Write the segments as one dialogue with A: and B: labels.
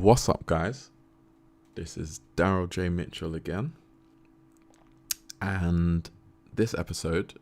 A: What's up, guys? This is Darryl J Mitchell again, and this episode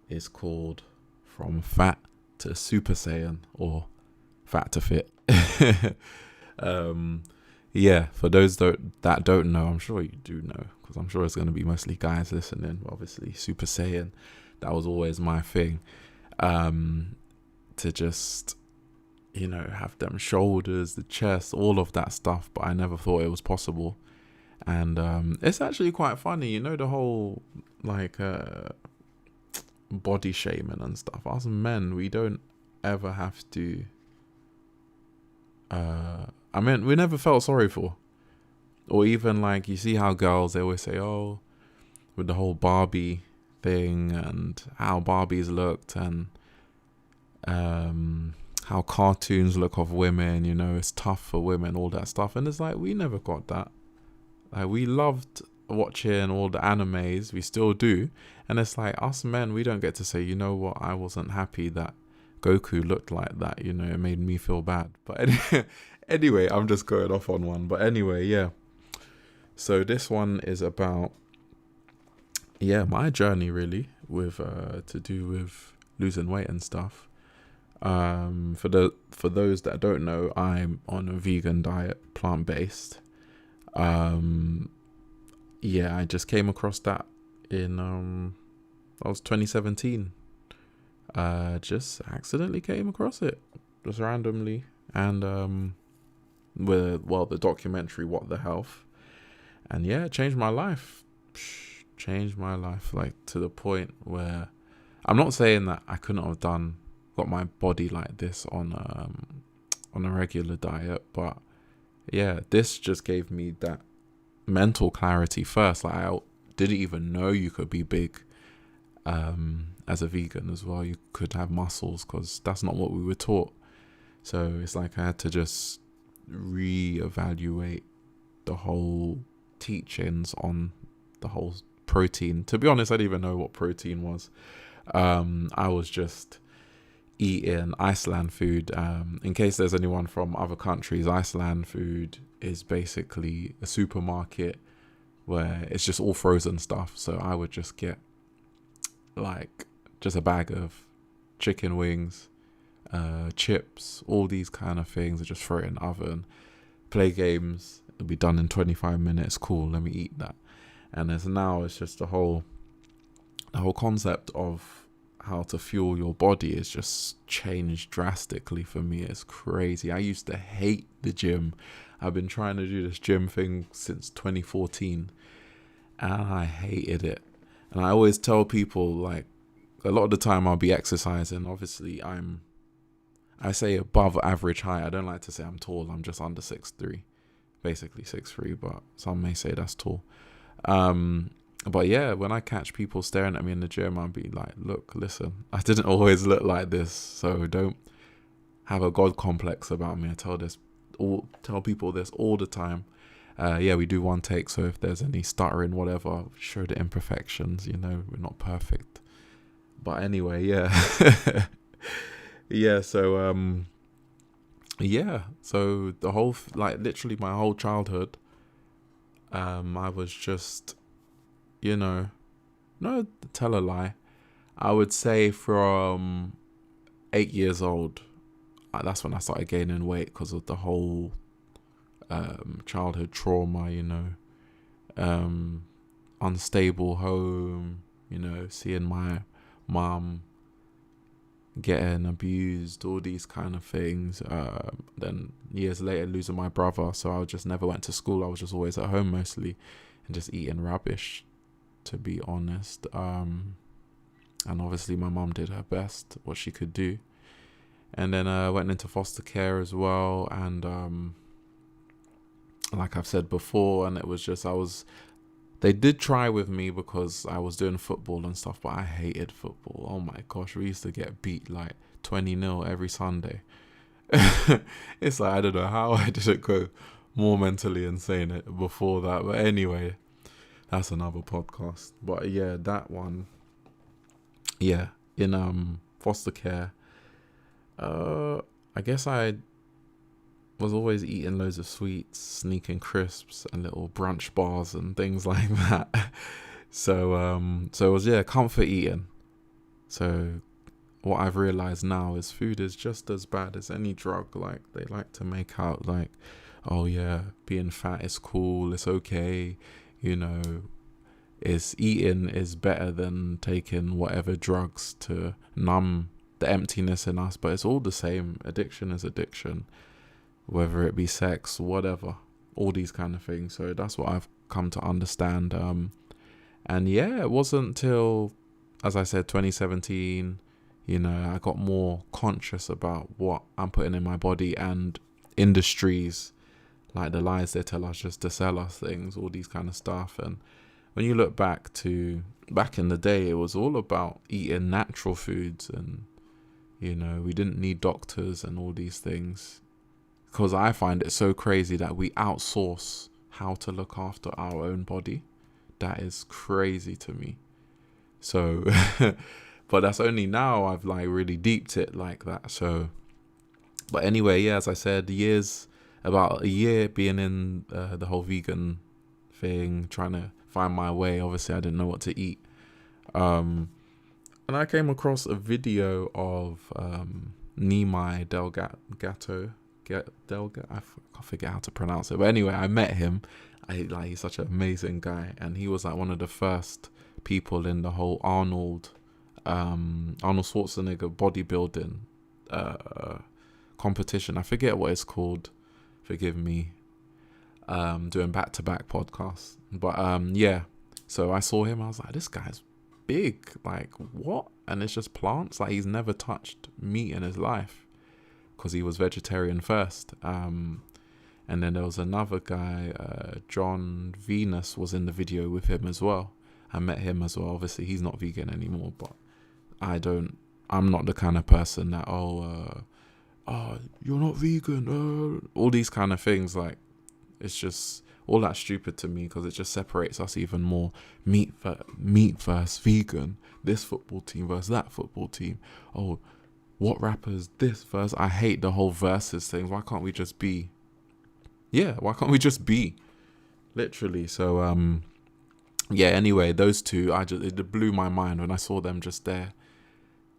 A: is called From Fat to Super Saiyan, or Fat to Fit. For those that don't know, I'm sure you do know, because I'm sure it's going to be mostly guys listening. Obviously, Super Saiyan, that was always my thing, to just have them shoulders, the chest, all of that stuff, but I never thought it was possible. And it's actually quite funny, the whole body shaming and stuff. Us men, we don't ever have to we never felt sorry for, or even you see how girls, they always say, oh, with the whole Barbie thing and how Barbies looked, and how cartoons look of women, it's tough for women, all that stuff. And it's we never got that. We loved watching all the animes, we still do. And it's us men, we don't get to say, what, I wasn't happy that Goku looked like that, it made me feel bad. But anyway, I'm just going off on one. But anyway, yeah. So this one is about, my journey really with to do with losing weight and stuff. For those that don't know, I'm on a vegan diet, plant-based. I just came across that in that was 2017. Just accidentally came across it, just randomly, and the documentary What the Health, and it changed my life. Changed my life, to the point where I'm not saying that I couldn't have got my body like this on a regular diet, but this just gave me that mental clarity first. I didn't even know you could be big as a vegan as well. You could have muscles, because that's not what we were taught. So it's I had to just reevaluate the whole teachings on the whole protein. To be honest, I didn't even know what protein was. I was just eating Iceland food. In case there's anyone from other countries, Iceland food is basically a supermarket where it's just all frozen stuff. So I would just get just a bag of chicken wings, chips, all these kind of things, and just throw it in the oven, play games. It'll be done in 25 minutes. Cool, let me eat that. And it's just the whole concept of how to fuel your body is just changed drastically for me. It's crazy. I used to hate the gym. I've been trying to do this gym thing since 2014, and I hated it. And I always tell people, a lot of the time I'll be exercising. Obviously, I say above average height. I don't like to say I'm tall. I'm just under 6'3", basically 6'3", but some may say that's tall. But when I catch people staring at me in the gym, I'll be like, look, listen, I didn't always look like this, so don't have a God complex about me. I tell people this all the time. We do one take, so if there's any stuttering, whatever, show the imperfections, we're not perfect. But anyway, so the whole, literally my whole childhood, I was just, no, tell a lie, I would say from 8 years old, that's when I started gaining weight, because of the whole childhood trauma, unstable home, seeing my mom getting abused, all these kind of things. Then years later, losing my brother, so I just never went to school. I was just always at home mostly, and just eating rubbish, to be honest. And obviously my mom did her best, what she could do. And then I went into foster care as well, and like I've said before, and it was just, they did try with me because I was doing football and stuff, but I hated football. Oh my gosh, we used to get beat 20-0 every Sunday. It's I don't know how I didn't go more mentally insane before that. But anyway, that's another podcast. But that one, in foster care, I guess I was always eating loads of sweets, sneaking crisps and little brunch bars and things like that. So it was, yeah, comfort eating. So what I've realized now is food is just as bad as any drug. Like, they like to make out like, oh yeah, being fat is cool, it's okay, you know, is eating is better than taking whatever drugs to numb the emptiness in us. But it's all the same. Addiction is addiction, whether it be sex, whatever, all these kind of things. So that's what I've come to understand. And yeah, it wasn't until, as I said, 2017, you know, I got more conscious about what I'm putting in my body, and industries, like the lies they tell us just to sell us things, all these kind of stuff. And when you look back in the day, it was all about eating natural foods, and, you know, we didn't need doctors and all these things. Because I find it so crazy that we outsource how to look after our own body. That is crazy to me. So, but that's only now I've like really deeped it like that. So, but anyway, yeah, as I said, about a year being in the whole vegan thing, trying to find my way. Obviously, I didn't know what to eat. And I came across a video of Nimai Delgato. I forget how to pronounce it. But anyway, I met him. He's such an amazing guy. And he was like one of the first people in the whole Arnold Schwarzenegger bodybuilding competition. I forget what it's called. Forgive me. Doing back-to-back podcasts. But yeah. So I saw him. I was like, this guy's big. Like, what? And it's just plants. Like, he's never touched meat in his life because he was vegetarian first. And then there was another guy, John Venus, was in the video with him as well. I met him as well. Obviously, he's not vegan anymore, but I'm not the kind of person that, you're not vegan, all these kind of things. Like, it's just all that stupid to me, because it just separates us even more. Meat versus vegan, this football team versus that football team. Oh, what rappers this verse? I hate the whole versus thing. Why can't we just be? Yeah, why can't we just be? Literally. So yeah, anyway, those two, it blew my mind when I saw them just there,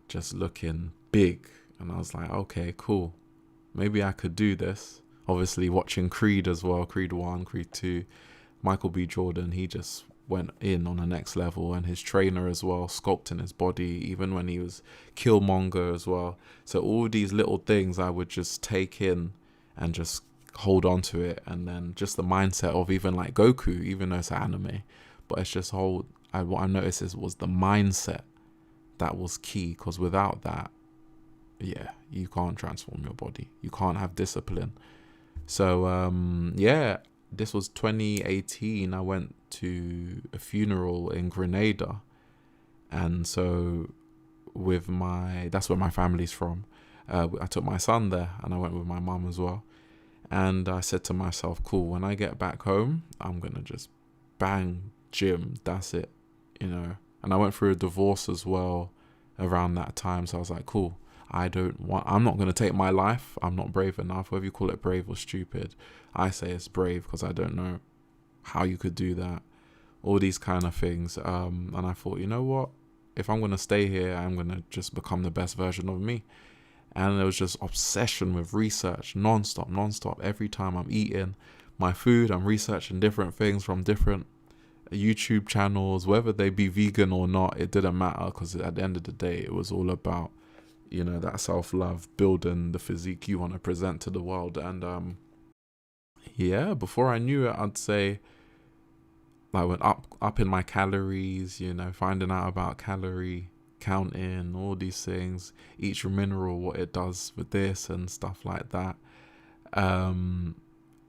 A: just looking big. And I was like, okay, cool. Maybe I could do this. Obviously watching Creed as well, Creed 1, Creed 2, Michael B. Jordan, he just went in on the next level, and his trainer as well, sculpting his body, even when he was Killmonger as well. So all these little things I would just take in and just hold on to it. And then just the mindset of even like Goku, even though it's anime, but it's just what I noticed was the mindset that was key, because without that, yeah, you can't transform your body. You can't have discipline. So yeah, this was 2018. I went to a funeral in Grenada, and so that's where my family's from. I took my son there, and I went with my mum as well. And I said to myself, cool, when I get back home, I'm gonna just bang gym. That's it, you know. And I went through a divorce as well around that time, so I was like, cool. I'm not going to take my life. I'm not brave enough. Whether you call it brave or stupid, I say it's brave, because I don't know how you could do that. All these kind of things. And I thought, you know what? If I'm going to stay here, I'm going to just become the best version of me. And there was just obsession with research, non-stop. Every time I'm eating my food, I'm researching different things from different YouTube channels, whether they be vegan or not. It didn't matter, because at the end of the day, it was all about, you know, that self-love, building the physique you want to present to the world. And yeah, before I knew it, I'd say I went up in my calories, you know, finding out about calorie counting, all these things, each mineral, what it does with this and stuff like that.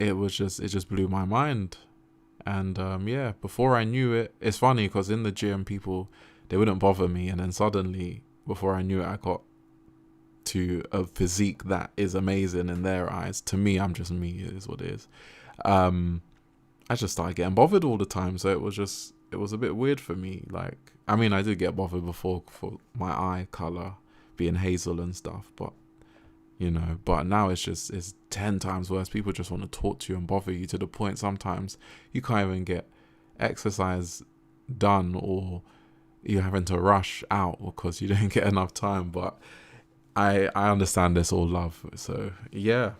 A: It just blew my mind. And yeah, before I knew it, it's funny because in the gym, people, they wouldn't bother me, and then suddenly, before I knew it, I got to a physique that is amazing in their eyes. To me, I'm just me. It is what it is. I just started getting bothered all the time, so it was a bit weird for me. Like, I mean, I did get bothered before for my eye color being hazel and stuff, but you know. But now it's 10 times worse. People just want to talk to you and bother you, to the point sometimes you can't even get exercise done, or you're having to rush out because you didn't get enough time. But I understand this all love. So yeah,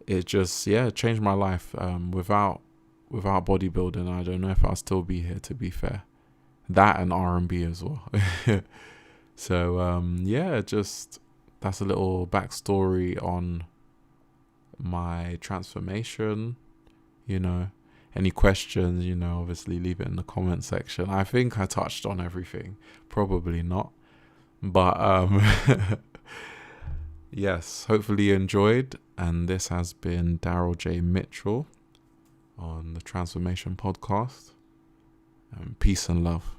A: it just changed my life. Without bodybuilding, I don't know if I'll still be here, to be fair. That and R&B as well. So just that's a little backstory on my transformation. You know, any questions, you know, obviously leave it in the comment section. I think I touched on everything. Probably not. But yes, hopefully you enjoyed. And this has been Darryl J Mitchell on the Transformation Podcast. Peace and love.